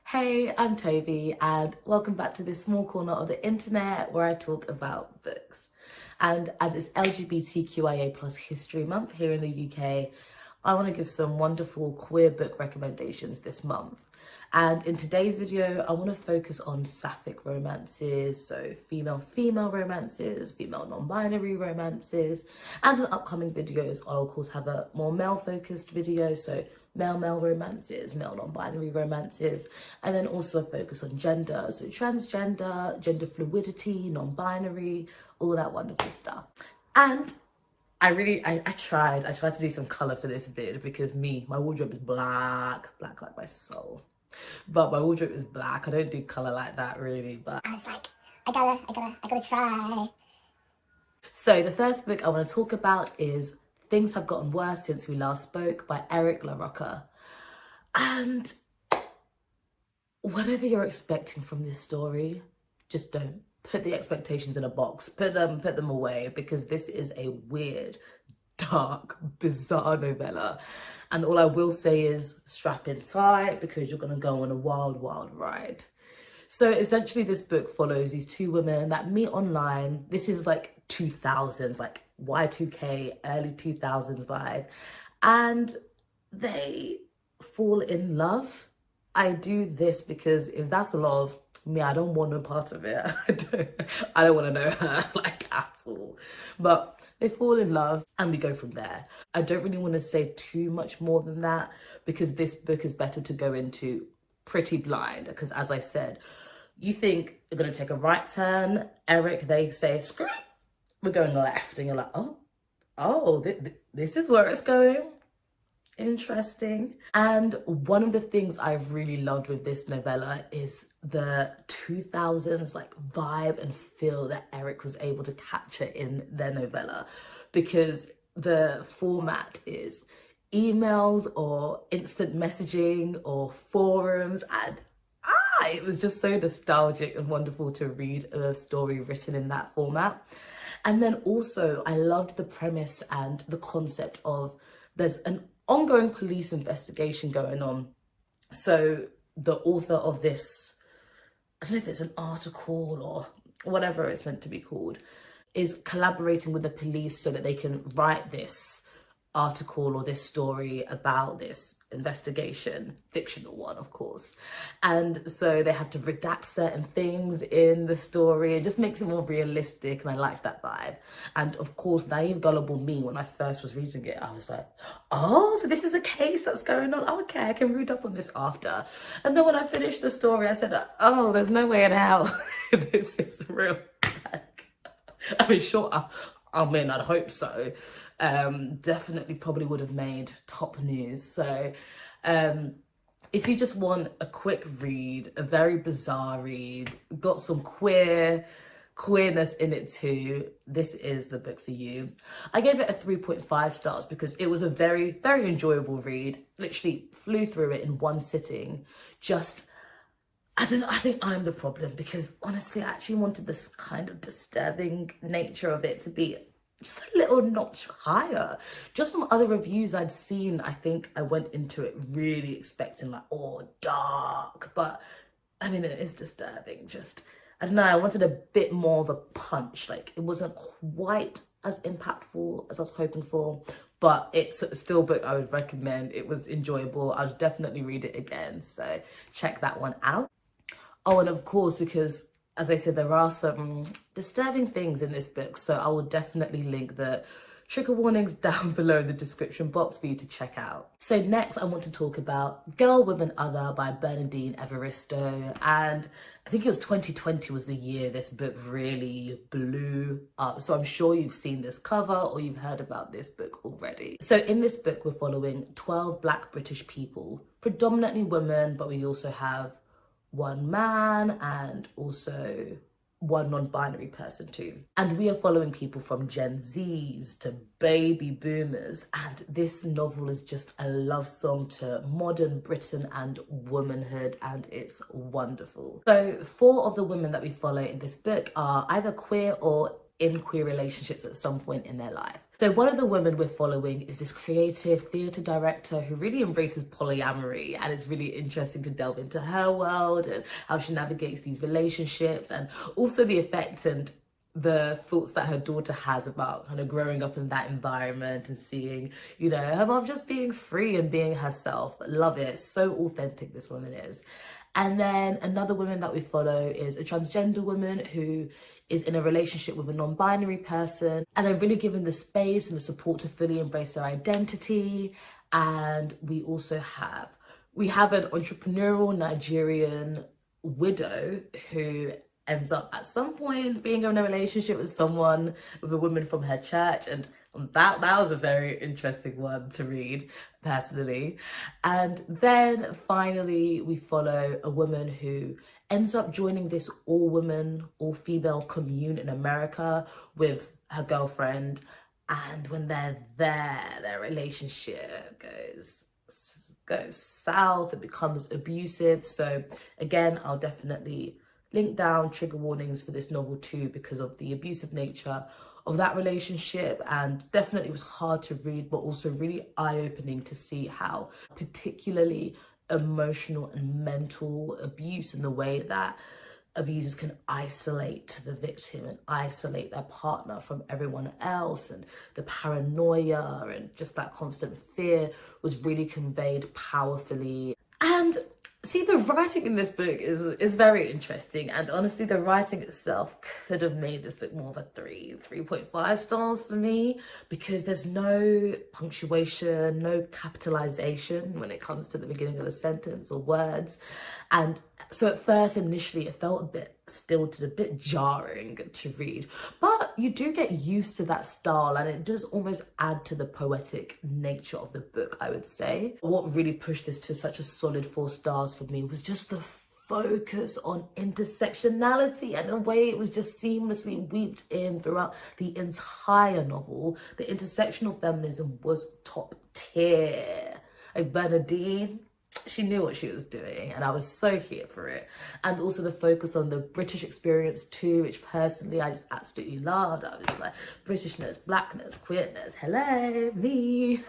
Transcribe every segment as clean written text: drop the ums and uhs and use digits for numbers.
Hey, I'm Tobi and welcome back to this small corner of the internet where I talk about books. And as it's LGBTQIA plus History Month here in the UK, I want to give some wonderful queer book recommendations this month. And in today's video, I want to focus on sapphic romances, so female-female romances, female non-binary romances, and in upcoming videos, I'll of course have a more male-focused video, so male-male romances, male non-binary romances, and then also a focus on gender, so transgender, gender fluidity, non-binary, all that wonderful stuff. And I tried to do some colour for this vid because my wardrobe is black like my soul. But my wardrobe is black. I don't do colour like that really, but I was like, I gotta try. So the first book I want to talk about is Things Have Gotten Worse Since We Last Spoke by LaRocca. And whatever you're expecting from this story, just don't. Put the expectations in a box. Put them away, because this is a weird, dark, bizarre novella. And all I will say is strap in tight, because you're going to go on a wild, wild ride. So essentially this book follows these two women that meet online. This is like 2000s, like Y2K, early 2000s vibe. And they fall in love. I do this because if that's love, me, I don't want no part of it. I don't want to know her like at all. But they fall in love and we go from there. I don't really want to say too much more than that because this book is better to go into pretty blind, because as I said, you think you're going to take a right turn. Eric, they say, screw it, we're going left. And you're like, this is where it's going. Interesting. And one of the things I've really loved with this novella is the 2000s like vibe and feel that Eric was able to capture in their novella, because the format is emails or instant messaging or forums, and it was just so nostalgic and wonderful to read a story written in that format. And then also I loved the premise and the concept of there's an ongoing police investigation going on. So the author of this, I don't know if it's an article or whatever it's meant to be called, is collaborating with the police so that they can write this article or this story about this investigation, fictional one of course. And so they have to redact certain things in the story. It just makes it more realistic, and I liked that vibe. And of course, naive gullible me, when I first was reading it, I was like, oh, so this is a case that's going on. Okay, I can read up on this after. And then when I finished the story, I said, oh, there's no way in hell this is real. I mean, sure, I mean, I'd hope so. Definitely probably would have made top news. So if you just want a quick read, a very bizarre read, got some queerness in it too, this is the book for you. I gave it a 3.5 stars because it was a very, very enjoyable read. Literally flew through it in one sitting. I think I'm the problem, because honestly I actually wanted this kind of disturbing nature of it to be just a little notch higher. Just from other reviews I'd seen, I think I went into it really expecting like, oh, dark, but I mean, it is disturbing. Just, I don't know, I wanted a bit more of a punch. Like, it wasn't quite as impactful as I was hoping for, but it's still a book I would recommend. It was enjoyable. I would definitely read it again, so check that one out. Oh, and of course, because as I said, there are some disturbing things in this book, so I will definitely link the trigger warnings down below in the description box for you to check out. So next I want to talk about Girl, Woman, Other by Bernadine Evaristo. And I think it was 2020 was the year this book really blew up. So I'm sure you've seen this cover or you've heard about this book already. So in this book, we're following 12 Black British people, predominantly women, but we also have one man and also one non-binary person too. And we are following people from Gen Zs to baby boomers. And this novel is just a love song to modern Britain and womanhood, and it's wonderful. So 4 of the women that we follow in this book are either queer or in queer relationships at some point in their life. So one of the women we're following is this creative theatre director who really embraces polyamory, and it's really interesting to delve into her world and how she navigates these relationships, and also the effect and the thoughts that her daughter has about kind of growing up in that environment and seeing, you know, her mom just being free and being herself. Love it. So authentic this woman is. And then another woman that we follow is a transgender woman who is in a relationship with a non-binary person, and they're really given the space and the support to fully embrace their identity. And we also have an entrepreneurial Nigerian widow who ends up at some point being in a relationship with a woman from her church, and that was a very interesting one to read personally. And then finally we follow a woman who ends up joining this all-woman, all-female commune in America with her girlfriend, and when they're there, their relationship goes south, it becomes abusive. So again, I'll definitely link down trigger warnings for this novel too, because of the abusive nature of that relationship. And definitely it was hard to read, but also really eye-opening to see how particularly emotional and mental abuse and the way that abusers can isolate the victim and isolate their partner from everyone else, and the paranoia and just that constant fear was really conveyed powerfully. And see, the writing in this book is very interesting, and honestly the writing itself could have made this book more of a 3.5 stars for me, because there's no punctuation, no capitalization when it comes to the beginning of a sentence or words. And so at first, initially, it felt a bit stilted, a bit jarring to read, but you do get used to that style, and it does almost add to the poetic nature of the book, I would say. What really pushed this to such a solid 4 stars for me was just the focus on intersectionality and the way it was just seamlessly weaved in throughout the entire novel. The intersectional feminism was top tier. Like Bernadine, she knew what she was doing, and I was so here for it. And also the focus on the British experience too, which personally I just absolutely loved. I was like, Britishness, blackness, queerness, hello, me.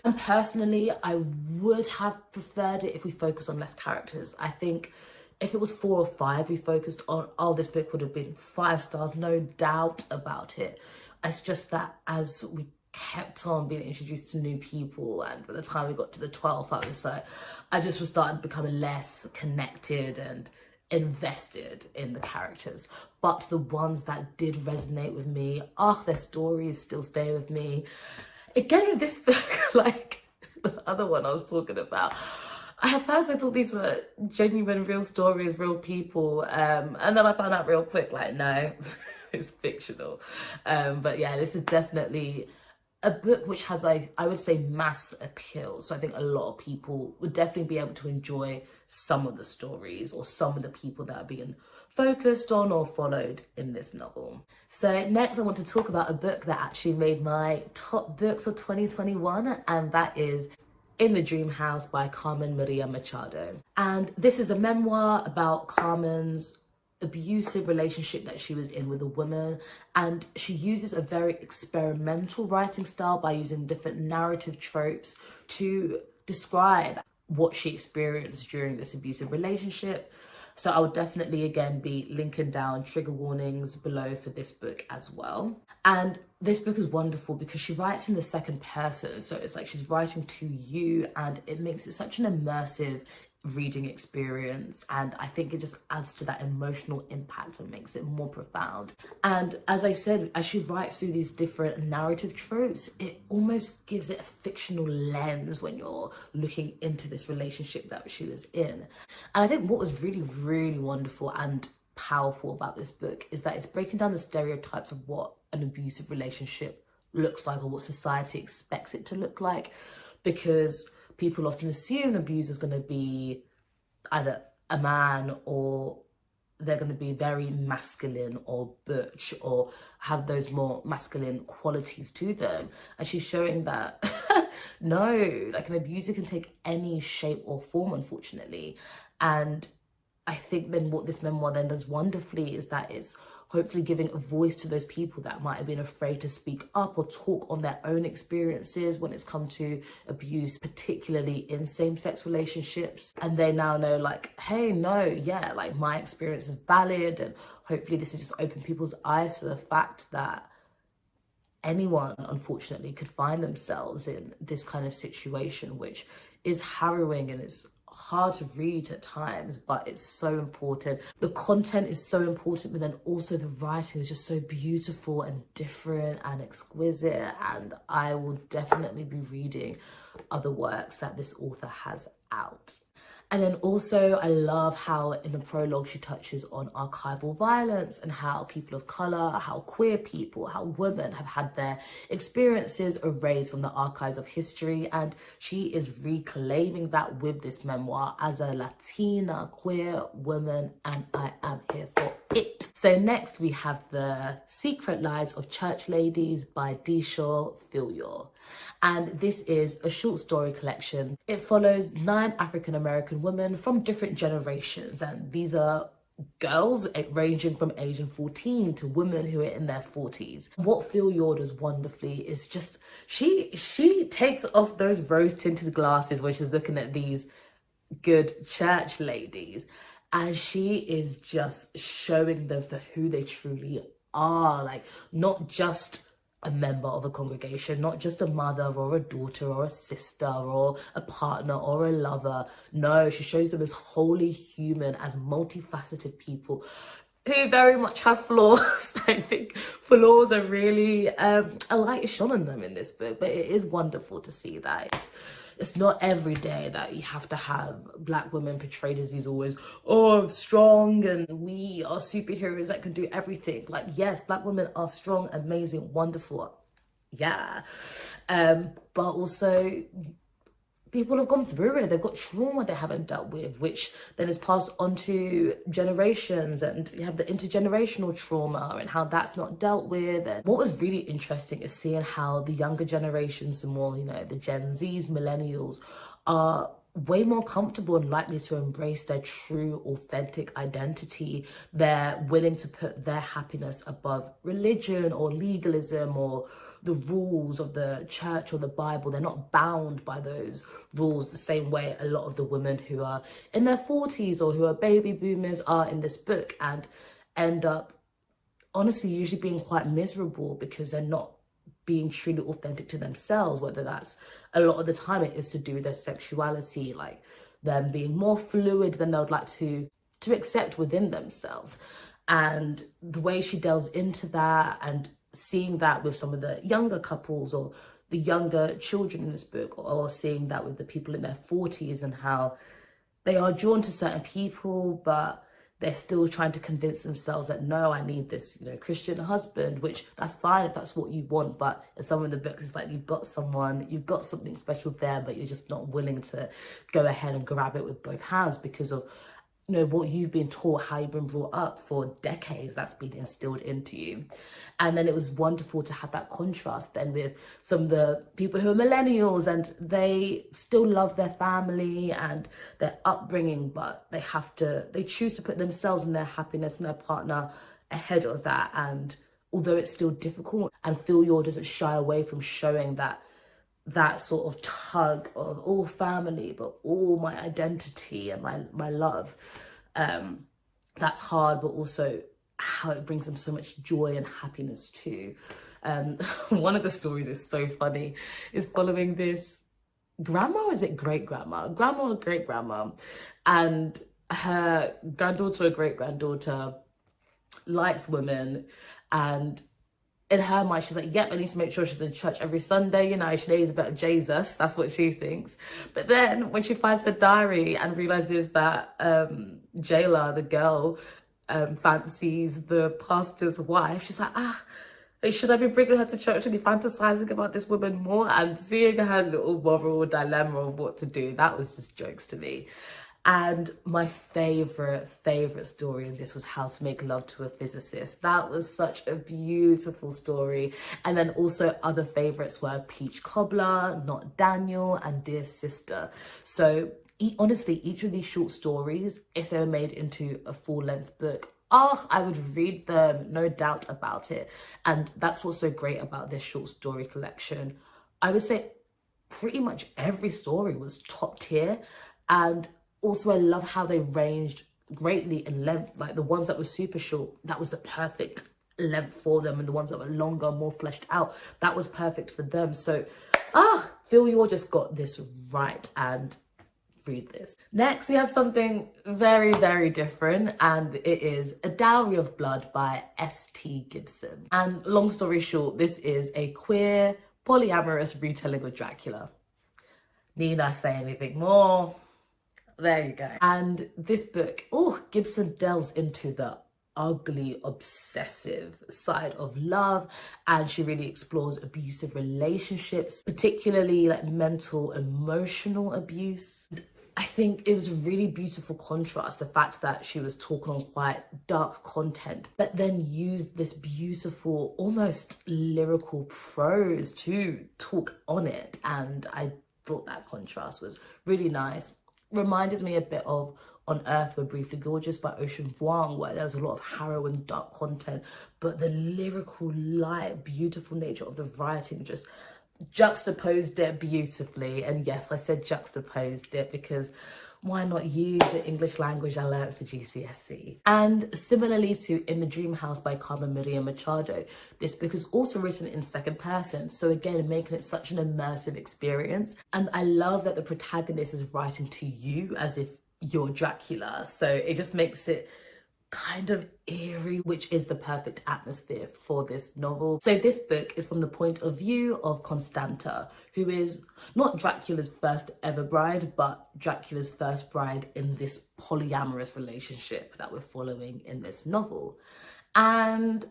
And personally, I would have preferred it if we focused on less characters. I think if it was 4 or 5 we focused on, oh, this book would have been 5 stars, no doubt about it. It's just that as we kept on being introduced to new people, and by the time we got to the 12th episode, I just was starting to become less connected and invested in the characters. But the ones that did resonate with me, their stories still stay with me. Again, with this book, like the other one I was talking about, at first I thought these were genuine, real stories, real people, and then I found out real quick, like, no, it's fictional. But yeah, this is definitely a book which has, like, I would say, mass appeal. So I think a lot of people would definitely be able to enjoy some of the stories or some of the people that are being focused on or followed in this novel. So next I want to talk about a book that actually made my top books of 2021, and that is In the Dream House by Carmen Maria Machado. And this is a memoir about Carmen's abusive relationship that she was in with a woman, and she uses a very experimental writing style by using different narrative tropes to describe what she experienced during this abusive relationship. So I would definitely again be linking down trigger warnings below for this book as well. And this book is wonderful because she writes in the second person, so it's like she's writing to you, and it makes it such an immersive reading experience, and I think it just adds to that emotional impact and makes it more profound. And as I said, as she writes through these different narrative tropes, it almost gives it a fictional lens when you're looking into this relationship that she was in. And I think what was really, really wonderful and powerful about this book is that it's breaking down the stereotypes of what an abusive relationship looks like, or what society expects it to look like, because people often assume an abuser is going to be either a man, or they're going to be very masculine or butch or have those more masculine qualities to them. And she's showing that no, like an abuser can take any shape or form, unfortunately. And I think then what this memoir then does wonderfully is that it's hopefully giving a voice to those people that might have been afraid to speak up or talk on their own experiences when it's come to abuse, particularly in same-sex relationships. And they now know, like, hey, no, yeah, like, my experience is valid, and hopefully this has just opened people's eyes to the fact that anyone, unfortunately, could find themselves in this kind of situation, which is harrowing and it's hard to read at times, but it's so important. The content is so important, but then also the writing is just so beautiful and different and exquisite, and I will definitely be reading other works that this author has out. And then also, I love how in the prologue she touches on archival violence and how people of colour, how queer people, how women have had their experiences erased from the archives of history. And she is reclaiming that with this memoir as a Latina queer woman, and I am here for it. So next we have The Secret Lives of Church Ladies by Deesha Philyaw. And this is a short story collection. It follows 9 African-American women from different generations, and these are girls ranging from age 14 to women who are in their 40s. What Philyaw does wonderfully is just, she takes off those rose-tinted glasses when she's looking at these good church ladies, and she is just showing them for who they truly are, like not just a member of a congregation, not just a mother or a daughter or a sister or a partner or a lover. No, she shows them as wholly human, as multifaceted people who very much have flaws. I think flaws are really a light is shone on them in this book, but it is wonderful to see that it's not every day that you have to have Black women portrayed as these always, oh, strong and we are superheroes that can do everything. Like, yes, Black women are strong, amazing, wonderful, yeah. But also, people have gone through it. They've got trauma they haven't dealt with, which then is passed on to generations, and you have the intergenerational trauma and how that's not dealt with. And what was really interesting is seeing how the younger generations, the more, you know, the Gen Zs, millennials, are way more comfortable and likely to embrace their true, authentic identity. They're willing to put their happiness above religion or legalism or the rules of the church or the Bible. They're not bound by those rules the same way a lot of the women who are in their 40s or who are baby boomers are in this book, and end up honestly usually being quite miserable because they're not being truly authentic to themselves, whether that's, a lot of the time it is to do with their sexuality, like them being more fluid than they would like to accept within themselves. And the way she delves into that and seeing that with some of the younger couples or the younger children in this book, or seeing that with the people in their 40s and how they are drawn to certain people, but they're still trying to convince themselves that, no, I need this, you know, Christian husband, which that's fine if that's what you want. But in some of the books, it's like you've got something special there, but you're just not willing to go ahead and grab it with both hands because of, you know, what you've been taught, how you've been brought up for decades, that's been instilled into you. And then it was wonderful to have that contrast then with some of the people who are millennials and they still love their family and their upbringing, but they choose to put themselves and their happiness and their partner ahead of that. And although it's still difficult, and Philyaw doesn't shy away from showing that sort of tug of all family, but all my identity and my love. That's hard, but also how it brings them so much joy and happiness too. One of the stories is so funny, is following this grandma, or is it great-grandma? Grandma or great-grandma? And her granddaughter or great-granddaughter likes women, and in her mind, she's like, yep, I need to make sure she's in church every Sunday, you know, she knows about Jesus, that's what she thinks. But then when she finds her diary and realizes that Jayla, the girl, fancies the pastor's wife, she's like, should I be bringing her to church and be fantasizing about this woman more? And seeing her little moral dilemma of what to do, that was just jokes to me. And my favorite story in this was How to Make Love to a Physicist. That was such a beautiful story. And then also other favorites were Peach Cobbler, Not Daniel, and Dear Sister. So honestly, each of these short stories, if they were made into a full-length book, oh, I would read them, no doubt about it. And that's what's so great about this short story collection. I would say pretty much every story was top tier. And also I love how they ranged greatly in length. Like the ones that were super short, that was the perfect length for them, and the ones that were longer, more fleshed out, that was perfect for them. So Philyaw just got this right, and read this. Next we have something very, very different, and it is A Dowry of Blood by S.T. Gibson. And long story short, this is a queer polyamorous retelling of Dracula. Need I say anything more? There you go. And this book, Gibson delves into the ugly, obsessive side of love, and she really explores abusive relationships, particularly like mental, emotional abuse. I think it was a really beautiful contrast, the fact that she was talking on quite dark content, but then used this beautiful, almost lyrical prose to talk on it. And I thought that contrast was really nice. Reminded me a bit of On Earth We're Briefly Gorgeous by Ocean Vuong, where there was a lot of harrowing, dark content, but the lyrical, light, beautiful nature of the writing just juxtaposed it beautifully. And yes, I said juxtaposed it because why not use the English language I learned for GCSE? And similarly to In the Dream House by Carmen Machado, this book is also written in second person, so again making it such an immersive experience. And I love that the protagonist is writing to you as if you're Dracula, so it just makes it kind of eerie, which is the perfect atmosphere for this novel. So this book is from the point of view of Constanta, who is not Dracula's first ever bride, but Dracula's first bride in this polyamorous relationship that we're following in this novel. And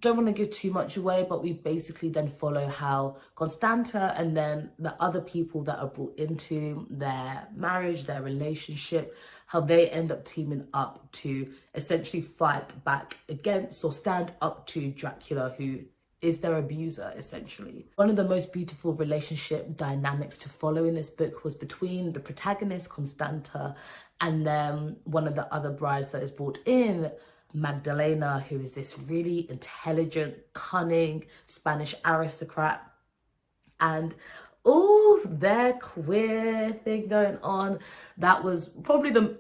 don't want to give too much away, but we basically then follow how Constanta and then the other people that are brought into their marriage, their relationship, how they end up teaming up to essentially fight back against or stand up to Dracula, who is their abuser, essentially. One of the most beautiful relationship dynamics to follow in this book was between the protagonist, Constanta, and then one of the other brides that is brought in, Magdalena, who is this really intelligent, cunning Spanish aristocrat. And their queer thing going on, that was probably the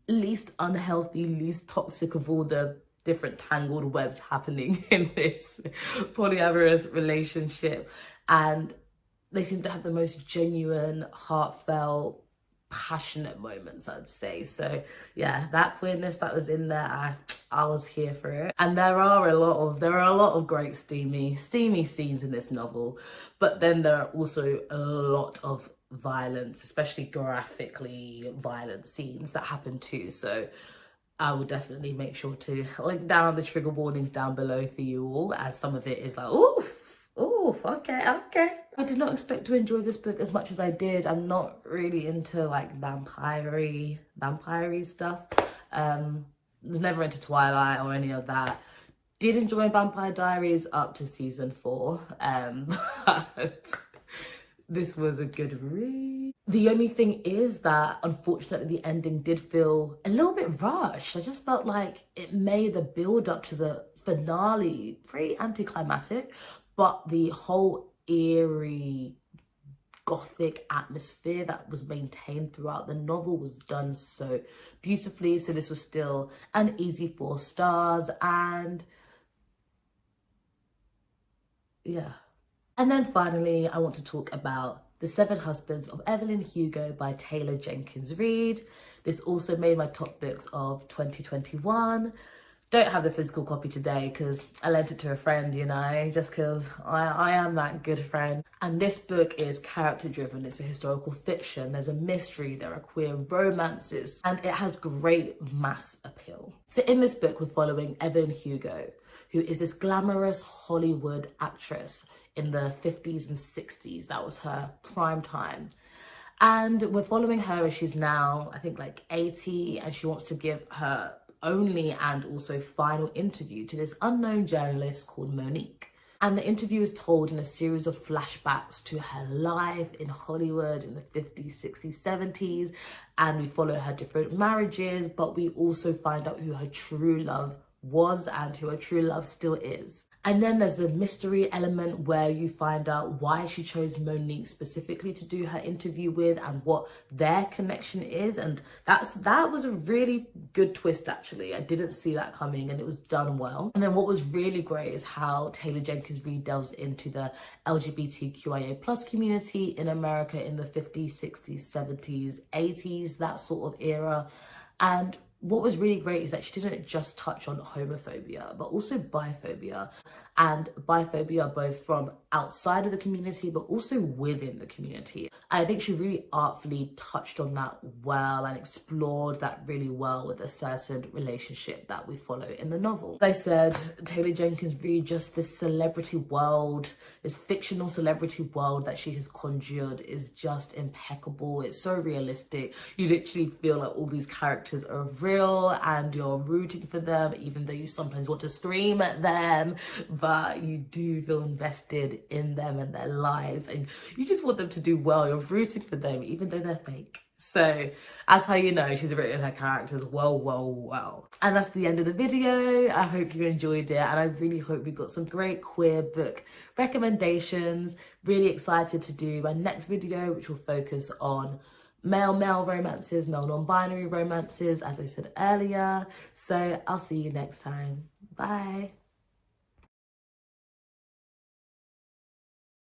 least unhealthy, least toxic of all the different tangled webs happening in this polyamorous relationship. And they seem to have the most genuine, heartfelt, passionate moments, I'd say. So yeah, that queerness that was in there, I was here for it. And there are a lot of great steamy scenes in this novel, but then there are also a lot of violence, especially graphically violent scenes that happen too. So I will definitely make sure to link down the trigger warnings down below for you all, as some of it is like okay. I did not expect to enjoy this book as much as I did. I'm not really into like vampire-y stuff. Was never into Twilight or any of that. Did enjoy Vampire Diaries up to season 4, but this was a good read. The only thing is that unfortunately the ending did feel a little bit rushed. I just felt like it made the build up to the finale pretty anticlimactic, but the whole eerie gothic atmosphere that was maintained throughout the novel was done so beautifully. So this was still an easy 4 stars, and yeah. And then finally, I want to talk about The 7 Husbands of Evelyn Hugo by Taylor Jenkins Reid. This also made my top books of 2021. Don't have the physical copy today because I lent it to a friend, you know, just because I am that good friend. And this book is character driven. It's a historical fiction. There's a mystery, there are queer romances, and it has great mass appeal. So in this book, we're following Evelyn Hugo, who is this glamorous Hollywood actress in the 50s and 60s. That was her prime time. And we're following her as she's now, I think, like 80, and she wants to give her only and also final interview to this unknown journalist called Monique. And the interview is told in a series of flashbacks to her life in Hollywood in the 50s, 60s, 70s. And we follow her different marriages, but we also find out who her true love was and who her true love still is. And then there's a mystery element where you find out why she chose Monique specifically to do her interview with and what their connection is. And that was a really good twist, actually. I didn't see that coming and it was done well. And then what was really great is how Taylor Jenkins Reid delves into the LGBTQIA plus community in America in the 50s, 60s, 70s, 80s, that sort of era. And what was really great is that she didn't just touch on homophobia, but also biphobia. And biphobia both from outside of the community, but also within the community. I think she really artfully touched on that well and explored that really well with a certain relationship that we follow in the novel. As I said, Taylor Jenkins Reid, just this celebrity world, this fictional celebrity world that she has conjured is just impeccable. It's so realistic. You literally feel like all these characters are real and you're rooting for them, even though you sometimes want to scream at them, but you do feel invested in them and their lives and you just want them to do well. You're rooting for them even though they're fake. So that's how you know she's written her characters well. And that's the end of the video. I hope you enjoyed it and I really hope we got some great queer book recommendations. Really excited to do my next video, which will focus on male romances, male non-binary romances, as I said earlier. So I'll see you next time. Bye.